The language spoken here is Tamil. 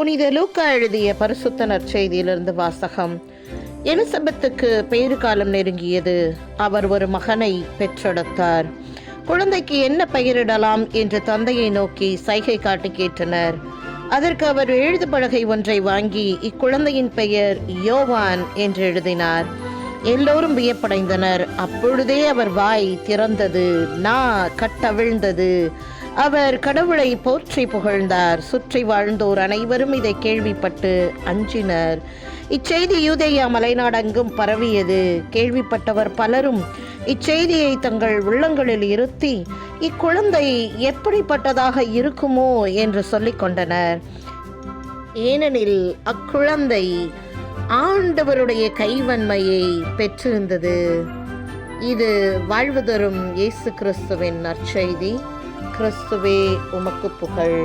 புனித லூக்கா எழுதிய பரிசுத்த நற்செய்தியிலிருந்து வாசகம். எலிசபெத்துக்கு பேறு காலம் நெருங்கியது. அவர் ஒரு மகனை பெற்றெடுத்தார். குழந்தைக்கு என்ன பெயரிடலாம் என்று தந்தையை நோக்கி சைகை காட்டி கேட்டனர். அதற்கு அவர் எழுது பலகை ஒன்றை வாங்கி இக்குழந்தையின் பெயர் யோவான் என்று எழுதினார். எல்லோரும் வியப்படைந்தனர். அப்பொழுதே அவர் வாய் திறந்தது, நா கட்டவிழ்ந்தது. அவர் கடவுளை போற்றி புகழ்ந்தார். சுற்றி வாழ்ந்தோர் அனைவரும் இதை கேள்விப்பட்டு அஞ்சினர். இச்செய்தி யூதேயா மலைநாடெங்கும் பரவியது. கேள்விப்பட்டவர் பலரும் இச்செய்தியை தங்கள் உள்ளங்களில் இருத்தி இக்குழந்தை எப்படிப்பட்டதாக இருக்குமோ என்று சொல்லிக் கொண்டனர். ஏனெனில் அக்குழந்தை ஆண்டவருடைய கைவன்மையை பெற்றிருந்தது. இது வாழ்வு தரும் இயேசு கிறிஸ்துவின் நற்செய்தி. கிறிஸ்துவே உமக்கு புகழ்.